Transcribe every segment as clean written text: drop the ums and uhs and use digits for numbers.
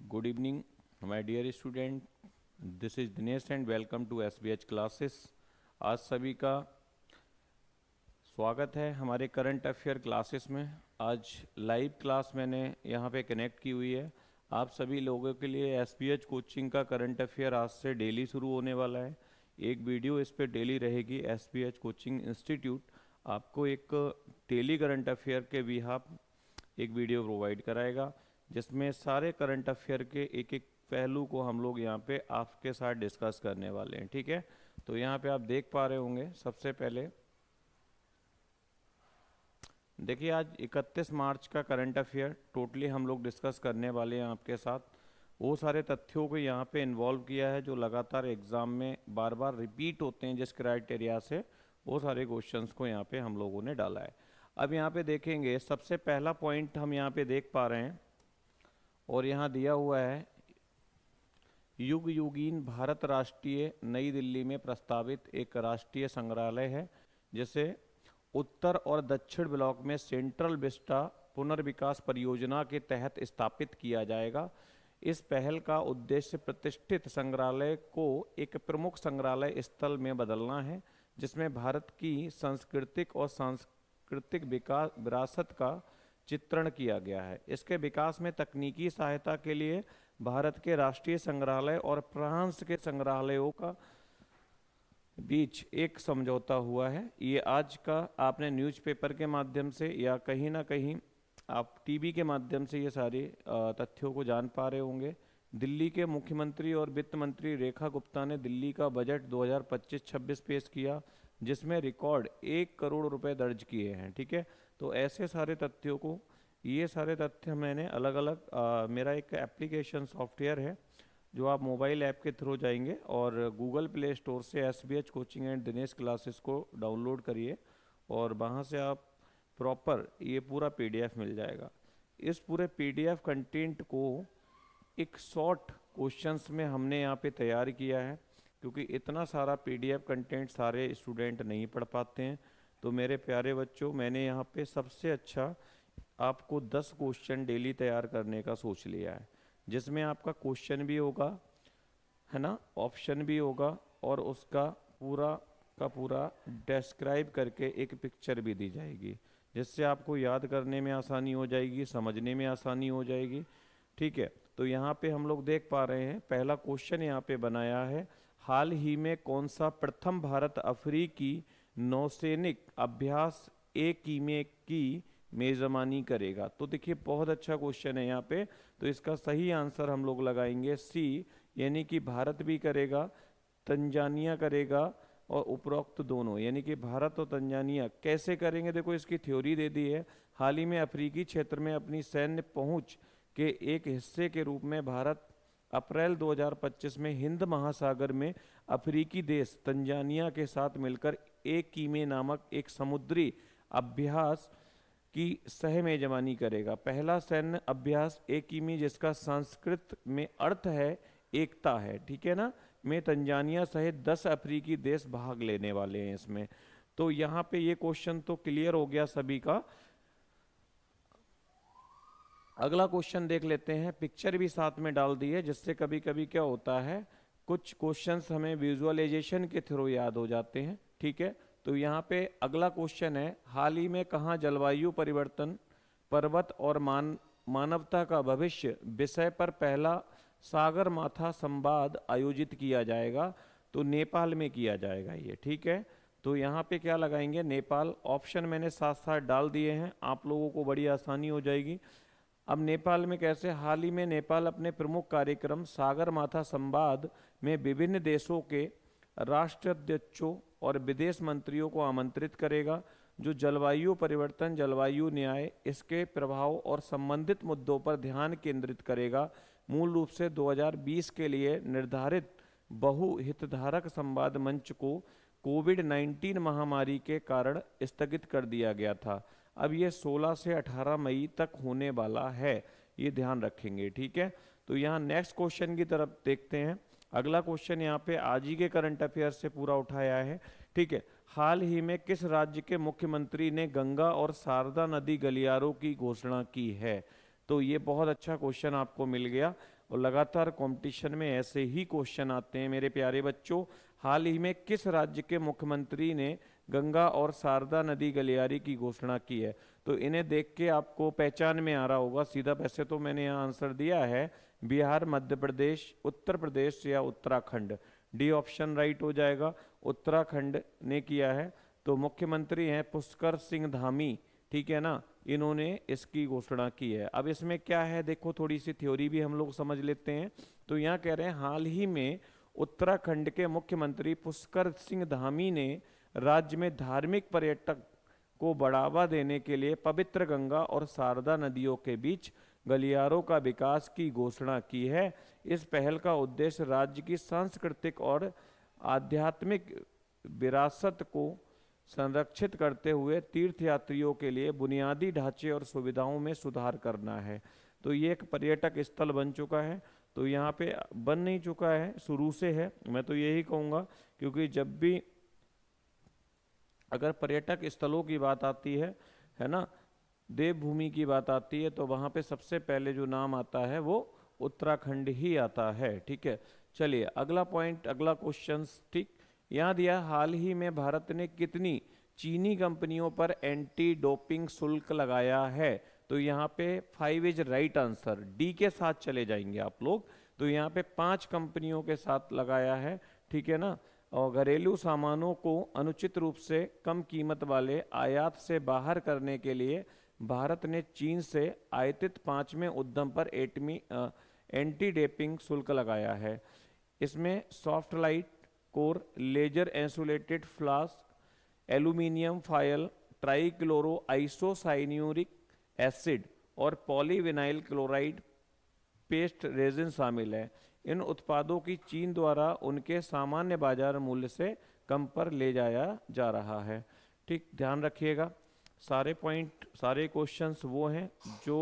Good evening, my dear student. This is Dinesh and welcome to SBH classes. आज सभी का स्वागत है हमारे करंट अफेयर क्लासेस में। आज लाइव क्लास मैंने यहाँ पे कनेक्ट की हुई है। आप सभी लोगों के लिए SBH कोचिंग का करंट अफेयर आज से डेली शुरू होने वाला है। एक वीडियो इस पे डेली रहेगी। SBH कोचिंग इंस्टीट्यूट आपको एक डेली करंट अफेयर के बिहाफ एक वीडियो प्रोवाइड कराएगा, जिसमें सारे करंट अफेयर के एक एक पहलू को हम लोग यहाँ पे आपके साथ डिस्कस करने वाले हैं। ठीक है, तो यहाँ पे आप देख पा रहे होंगे। सबसे पहले देखिए, आज 31 मार्च का करंट अफेयर टोटली हम लोग डिस्कस करने वाले हैं आपके साथ। वो सारे तथ्यों को यहाँ पे इन्वॉल्व किया है जो लगातार एग्जाम में बार बार रिपीट होते हैं। जिस क्राइटेरिया से वो सारे क्वेश्चंस को यहाँ पे हम लोगों ने डाला है। अब यहाँ पे देखेंगे, सबसे पहला पॉइंट हम यहाँ पे देख पा रहे हैं और यहाँ दिया हुआ है, युग युगीन भारत राष्ट्रीय नई दिल्ली में प्रस्तावित एक राष्ट्रीय संग्रहालय है, जिसे उत्तर और दक्षिण ब्लॉक में सेंट्रल विस्टा पुनर्विकास परियोजना के तहत स्थापित किया जाएगा। इस पहल का उद्देश्य प्रतिष्ठित संग्रहालय को एक प्रमुख संग्रहालय स्थल में बदलना है, जिसमें भारत की सांस्कृतिक और सांस्कृतिक विरासत का चित्रण किया गया है। इसके विकास में तकनीकी सहायता के लिए भारत के राष्ट्रीय संग्रहालय और फ्रांस के संग्रहालयों का बीच एक समझौता हुआ है। ये आज का आपने न्यूज़पेपर के माध्यम से या कहीं ना कहीं आप टीवी के माध्यम से ये सारे तथ्यों को जान पा रहे होंगे। दिल्ली के मुख्यमंत्री और वित्त मंत्री रेखा गुप्ता ने दिल्ली का बजट 2025-26 पेश किया, जिसमें रिकॉर्ड 1 करोड़ रुपए दर्ज किए हैं। ठीक है, तो ऐसे सारे तथ्यों को, ये सारे तथ्य मैंने अलग अलग मेरा एक एप्लीकेशन सॉफ्टवेयर है जो आप मोबाइल ऐप के थ्रू जाएंगे और गूगल प्ले स्टोर से SBH coaching and Dinesh classes को डाउनलोड करिए और वहाँ से आप प्रॉपर ये पूरा PDF मिल जाएगा। इस पूरे PDF कंटेंट को एक शॉर्ट क्वेश्चंस में हमने यहाँ पे तैयार किया है, क्योंकि इतना सारा PDF कंटेंट सारे स्टूडेंट नहीं पढ़ पाते हैं। तो मेरे प्यारे बच्चों, मैंने यहाँ पे सबसे अच्छा आपको 10 क्वेश्चन डेली तैयार करने का सोच लिया है, जिसमें आपका क्वेश्चन भी होगा, है ना, ऑप्शन भी होगा और उसका पूरा का पूरा डिस्क्राइब करके एक पिक्चर भी दी जाएगी, जिससे आपको याद करने में आसानी हो जाएगी, समझने में आसानी हो जाएगी। ठीक है, तो यहाँ पे हम लोग देख पा रहे हैं, पहला क्वेश्चन यहाँ पे बनाया है, हाल ही में कौन सा प्रथम भारत अफ्रीकी नौसैनिक अभ्यास कीमे की मेजबानी करेगा। तो देखिए, बहुत अच्छा क्वेश्चन है यहाँ पे। तो इसका सही आंसर हम लोग लगाएंगे C, यानी कि भारत भी करेगा, तंजानिया करेगा और उपरोक्त दोनों, यानी कि भारत और तंजानिया कैसे करेंगे। देखो, इसकी थ्योरी दे दी है। हाल ही में अफ्रीकी क्षेत्र में अपनी सैन्य पहुंच के एक हिस्से के रूप में भारत अप्रैल 2025 में हिंद महासागर में अफ्रीकी देश तंजानिया के साथ मिलकर कीमे नामक एक समुद्री अभ्यास की सह मेजबानी करेगा। पहला सैन्य अभ्यास कीमी, जिसका संस्कृत में अर्थ है एकता है, ठीक है ना, में तंजानिया सहित 10 अफ्रीकी देश भाग लेने वाले हैं इसमें। तो यहाँ पे ये क्वेश्चन तो क्लियर हो गया सभी का। अगला क्वेश्चन देख लेते हैं। पिक्चर भी साथ में डाल दी है, जिससे कभी कभी क्या होता है, कुछ क्वेश्चंस हमें विजुअलाइजेशन के थ्रू याद हो जाते हैं। ठीक है, तो यहाँ पे अगला क्वेश्चन है, हाल ही में कहाँ जलवायु परिवर्तन, पर्वत और मानवता का भविष्य विषय पर पहला सागर माथा संवाद आयोजित किया जाएगा। तो नेपाल में किया जाएगा ये। ठीक है, तो यहाँ पे क्या लगाएंगे, नेपाल। ऑप्शन मैंने साथ साथ डाल दिए हैं, आप लोगों को बड़ी आसानी हो जाएगी। अब नेपाल में कैसे, हाल ही में नेपाल अपने प्रमुख कार्यक्रम सागर माथा संवाद में विभिन्न देशों के राष्ट्राध्यक्षों और विदेश मंत्रियों को आमंत्रित करेगा, जो जलवायु परिवर्तन, जलवायु न्याय, इसके प्रभाव और संबंधित मुद्दों पर ध्यान केंद्रित करेगा। मूल रूप से 2020 के लिए निर्धारित बहुहितधारक संवाद मंच को कोविड-19 महामारी के कारण स्थगित कर दिया गया था। अब ये 16 से 18 मई तक होने वाला है, ये ध्यान रखेंगे। ठीक है, तो यहाँ नेक्स्ट क्वेश्चन की तरफ देखते हैं। अगला क्वेश्चन यहाँ पे आज ही के करंट अफेयर से पूरा उठाया है। ठीक है, हाल ही में किस राज्य के मुख्यमंत्री ने गंगा और शारदा नदी गलियारों की घोषणा की है। तो ये बहुत अच्छा क्वेश्चन आपको मिल गया। और लगातार कंपटीशन में ऐसे ही क्वेश्चन आते हैं मेरे प्यारे बच्चों। हाल ही में किस राज्य के मुख्यमंत्री ने गंगा और शारदा नदी गलियारी की घोषणा की है? तो इन्हें देख के आपको पहचान में आ रहा होगा सीधा, वैसे तो मैंने यहाँ आंसर दिया है बिहार, मध्य प्रदेश, उत्तर प्रदेश या उत्तराखंड। डी ऑप्शन राइट हो जाएगा, उत्तराखंड ने किया है। तो मुख्यमंत्री हैं पुष्कर सिंह धामी, ठीक है ना, इन्होंने इसकी घोषणा की है। अब इसमें क्या है देखो, थोड़ी सी थ्योरी भी हम लोग समझ लेते हैं। तो यहाँ कह रहे हैं हाल ही में उत्तराखंड के मुख्यमंत्री पुष्कर सिंह धामी ने राज्य में धार्मिक पर्यटक को बढ़ावा देने के लिए पवित्र गंगा और शारदा नदियों के बीच गलियारों का विकास की घोषणा की है। इस पहल का उद्देश्य राज्य की सांस्कृतिक और आध्यात्मिक विरासत को संरक्षित करते हुए तीर्थयात्रियों के लिए बुनियादी ढांचे और सुविधाओं में सुधार करना है। तो ये एक पर्यटक स्थल बन चुका है। तो यहाँ पे बन नहीं चुका है, शुरू से है, मैं तो यही कहूँगा, क्योंकि जब भी अगर पर्यटक स्थलों की बात आती है ना, देवभूमि की बात आती है, तो वहाँ पे सबसे पहले जो नाम आता है वो उत्तराखंड ही आता है। ठीक है, चलिए अगला पॉइंट, अगला क्वेश्चन। ठीक, यहाँ दिया हाल ही में भारत ने कितनी चीनी कंपनियों पर एंटी डोपिंग शुल्क लगाया है? तो यहाँ पे 5 इज राइट आंसर, डी के साथ चले जाएंगे आप लोग। तो यहाँ पे 5 कंपनियों के साथ लगाया है, ठीक है ना। और घरेलू सामानों को अनुचित रूप से कम कीमत वाले आयात से बाहर करने के लिए भारत ने चीन से आयातित 5वें उद्यम पर एंटी डोपिंग शुल्क लगाया है। इसमें soft light core, laser insulated flask, aluminium foil, trichloro isocyanuric acid और पॉलीविनाइल क्लोराइड पेस्ट रेजिन शामिल है। इन उत्पादों की चीन द्वारा उनके सामान्य बाजार मूल्य से कम पर ले जाया जा रहा है। ठीक, ध्यान रखिएगा, सारे पॉइंट, सारे क्वेश्चंस वो हैं जो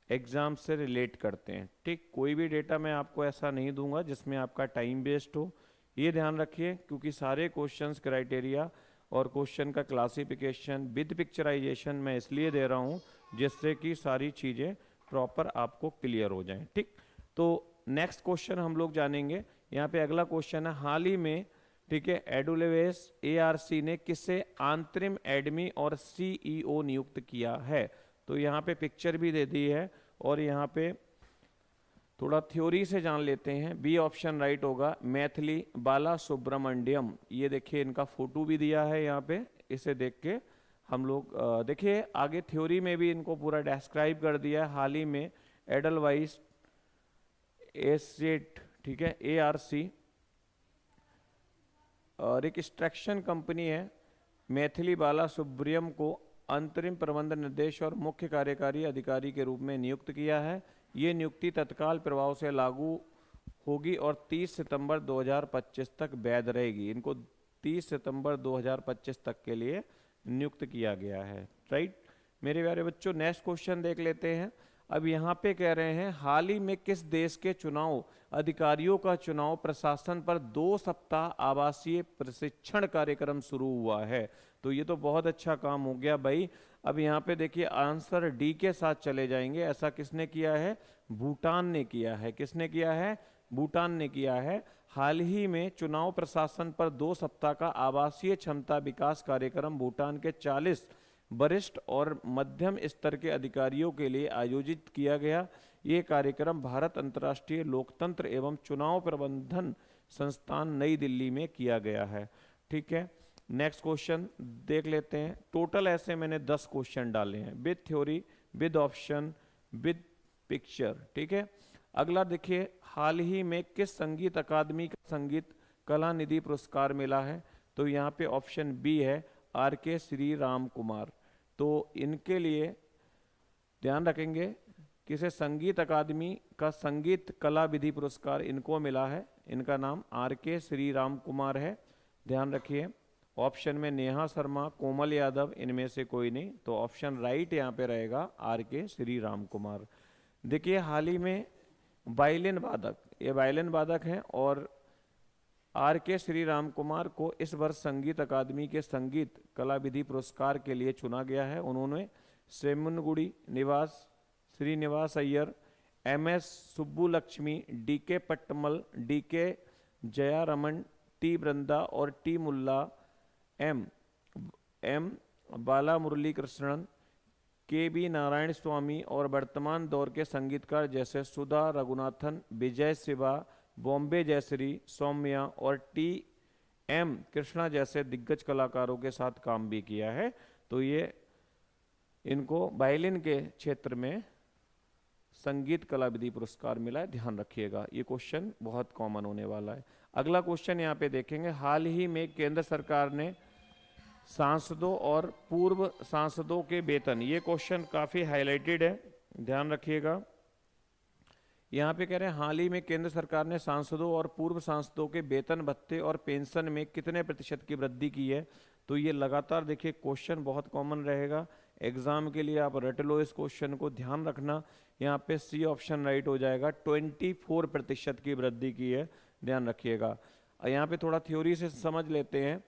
एग्जाम से रिलेट करते हैं। ठीक, कोई भी डेटा मैं आपको ऐसा नहीं दूंगा जिसमें आपका टाइम वेस्ट हो, ये ध्यान रखिए, क्योंकि सारे क्वेश्चंस क्राइटेरिया और क्वेश्चन का क्लासिफिकेशन विद पिक्चराइजेशन मैं इसलिए दे रहा हूँ जिससे कि सारी चीज़ें प्रॉपर आपको क्लियर हो जाएं। ठीक, तो नेक्स्ट क्वेश्चन हम लोग जानेंगे। यहाँ पे अगला क्वेश्चन है, हाल ही में, ठीक है, एडुलेवेस एआरसी ने किसे अंतरिम एडमी और सीईओ नियुक्त किया है? तो यहाँ पे पिक्चर भी दे दी है और यहाँ पे थोड़ा थ्योरी से जान लेते हैं। बी ऑप्शन राइट होगा, मैथिली बाला सुब्रमण्यम। ये देखिए इनका फोटो भी दिया है यहाँ पे, इसे देख के हम लोग देखिए आगे थ्योरी में भी इनको पूरा डिस्क्राइब कर दिया है। हाल ही में एडलवाइस एसेट, ठीक है, एआरसी और एक एक्सट्रैक्शन कंपनी है, मैथिली बाला सुब्रमण्यम को अंतरिम प्रबंध निर्देश और मुख्य कार्यकारी अधिकारी के रूप में नियुक्त किया है। ये नियुक्ति तत्काल प्रभाव से लागू होगी और 30 सितंबर 2025 तक वैध रहेगी। इनको 30 सितंबर 2025 तक के लिए नियुक्त किया गया है। राइट मेरे प्यारे बच्चों, नेक्स्ट क्वेश्चन देख लेते हैं। अब यहाँ पे कह रहे हैं, हाल ही में किस देश के चुनाव अधिकारियों का चुनाव प्रशासन पर 2 सप्ताह आवासीय प्रशिक्षण कार्यक्रम शुरू हुआ है? तो ये तो बहुत अच्छा काम हो गया भाई। अब यहाँ पे देखिए आंसर डी के साथ चले जाएंगे। ऐसा किसने किया है? भूटान ने किया है। किसने किया है? भूटान ने किया है। हाल ही में चुनाव प्रशासन पर 2 सप्ताह का आवासीय क्षमता विकास कार्यक्रम भूटान के 40 वरिष्ठ और मध्यम स्तर के अधिकारियों के लिए आयोजित किया गया। ये कार्यक्रम भारत अंतर्राष्ट्रीय लोकतंत्र एवं चुनाव प्रबंधन संस्थान नई दिल्ली में किया गया है। ठीक है, नेक्स्ट क्वेश्चन देख लेते हैं। टोटल ऐसे मैंने 10 क्वेश्चन डाले हैं, with theory, with option, with picture. ठीक है, अगला देखिए, हाल ही में किस संगीत अकादमी का संगीत कला निधि पुरस्कार मिला है? तो यहाँ पे ऑप्शन बी है, आर.के. श्री राम कुमार। तो इनके लिए ध्यान रखेंगे, किसे संगीत अकादमी का संगीत कला विधि पुरस्कार इनको मिला है। इनका नाम आर.के. श्री राम कुमार है, ध्यान रखिए। ऑप्शन में नेहा शर्मा, कोमल यादव, इनमें से कोई नहीं। तो ऑप्शन राइट यहाँ पे रहेगा आर.के. श्री राम कुमार। देखिए हाल ही में वायलिन वादक, ये वायलिन वादक हैं और आर.के. श्री राम कुमार को इस वर्ष संगीत अकादमी के संगीत कला विधि पुरस्कार के लिए चुना गया है। उन्होंने सेमनगुड़ी निवास, Srinivas Iyer, MS Subbulakshmi, DK पट्टमल, DK जयारमन, T Brinda और T मुल्ला, M बाला मुरली कृष्णन, KB नारायण स्वामी और वर्तमान दौर के संगीतकार जैसे सुधा रघुनाथन, विजय शिवा, बॉम्बे जयश्री, सौम्या और TM कृष्णा जैसे दिग्गज कलाकारों के साथ काम भी किया है। तो ये इनको वायलिन के क्षेत्र में संगीत कला विधि पुरस्कार मिला है, ध्यान रखिएगा। ये क्वेश्चन बहुत कॉमन होने वाला है। अगला क्वेश्चन यहाँ पे देखेंगे, हाल ही में केंद्र सरकार ने सांसदों और पूर्व सांसदों के वेतन, ये क्वेश्चन काफी हाईलाइटेड है, ध्यान रखिएगा। यहाँ पे कह रहे हैं हाल ही में केंद्र सरकार ने सांसदों और पूर्व सांसदों के वेतन भत्ते और पेंशन में कितने प्रतिशत की वृद्धि की है। तो ये लगातार देखिए क्वेश्चन बहुत कॉमन रहेगा, एग्जाम के लिए आप रट लो इस क्वेश्चन को, ध्यान रखना। यहाँ पे सी ऑप्शन राइट हो जाएगा, 24% की वृद्धि की है, ध्यान रखिएगा। यहाँ पे थोड़ा थ्योरी से समझ लेते हैं।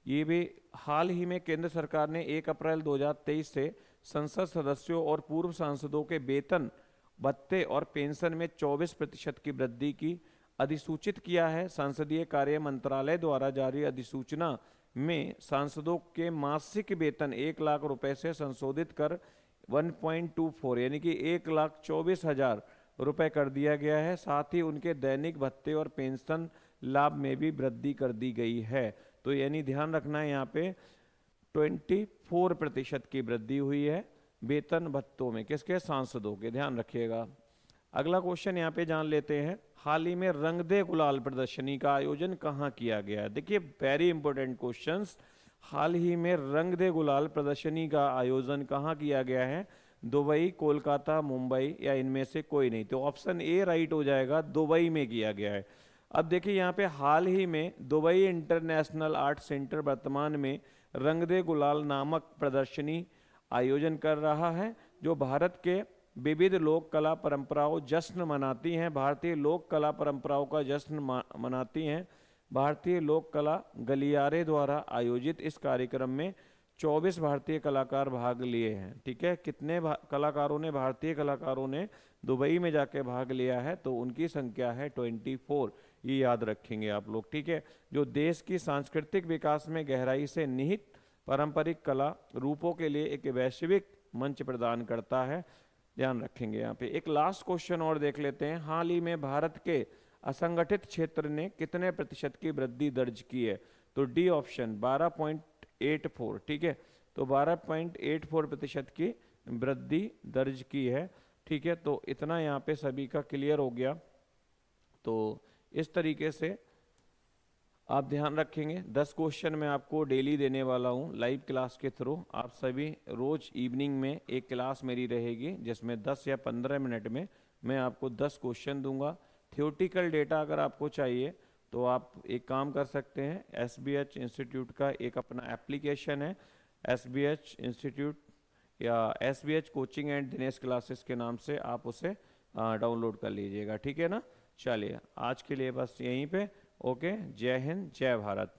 ये भी हाल ही में केंद्र सरकार ने 1 अप्रैल 2023 से संसद सदस्यों और पूर्व सांसदों के वेतन भत्ते और पेंशन में 24% की वृद्धि की अधिसूचित किया है। संसदीय कार्य मंत्रालय द्वारा जारी अधिसूचना में सांसदों के मासिक वेतन 1 लाख रुपए से संशोधित कर 1.24 यानी कि 1,24,000 रुपए कर दिया गया है। साथ ही उनके दैनिक भत्ते और पेंशन लाभ में भी वृद्धि कर दी गई है। तो यानी ध्यान रखना है यहाँ पे 24% की वृद्धि हुई है वेतन भत्तों में, किसके, सांसदों के, ध्यान रखिएगा। अगला क्वेश्चन यहाँ पे जान लेते हैं, हाल ही में रंग दे गुलाल प्रदर्शनी का आयोजन कहाँ किया गया है। देखिए वेरी इंपॉर्टेंट क्वेश्चंस, हाल ही में रंग दे गुलाल प्रदर्शनी का आयोजन कहाँ किया गया है। दुबई, कोलकाता, मुंबई या इनमें से कोई नहीं। तो ऑप्शन ए राइट हो जाएगा, दुबई में किया गया है। अब देखिए यहाँ पे हाल ही में दुबई इंटरनेशनल आर्ट सेंटर वर्तमान में रंग दे गुलाल नामक प्रदर्शनी आयोजन कर रहा है, जो भारत के विविध लोक कला परंपराओं जश्न मनाती हैं, भारतीय लोक कला परंपराओं का जश्न मनाती हैं। भारतीय लोक कला गलियारे द्वारा आयोजित इस कार्यक्रम में 24 भारतीय कलाकार भाग लिए हैं। ठीक है, कितने कलाकारों ने, भारतीय कलाकारों ने दुबई में जाके भाग लिया है, तो उनकी संख्या है 24। ये याद रखेंगे आप लोग। ठीक है, जो देश की सांस्कृतिक विकास में गहराई से निहित पारंपरिक कला रूपों के लिए एक वैश्विक मंच प्रदान करता है, ध्यान रखेंगे। यहाँ पे एक लास्ट क्वेश्चन और देख लेते हैं, हाल ही में भारत के असंगठित क्षेत्र ने कितने प्रतिशत की वृद्धि दर्ज की है। तो डी ऑप्शन 12.84। ठीक है, तो 12.84% की वृद्धि दर्ज की है। ठीक है, तो इतना यहाँ पे सभी का क्लियर हो गया। तो इस तरीके से आप ध्यान रखेंगे। 10 क्वेश्चन मैं आपको डेली देने वाला हूँ लाइव क्लास के थ्रू। आप सभी रोज इवनिंग में एक क्लास मेरी रहेगी, जिसमें 10 या 15 मिनट में मैं आपको 10 क्वेश्चन दूंगा। थ्योरेटिकल डेटा अगर आपको चाहिए तो आप एक काम कर सकते हैं, SBH इंस्टीट्यूट का एक अपना एप्लीकेशन है, SBH इंस्टीट्यूट या SBH coaching and Dinesh classes के नाम से आप उसे डाउनलोड कर लीजिएगा। ठीक है ना, चलिए आज के लिए बस यहीं पे। ओके, जय हिंद, जय भारत।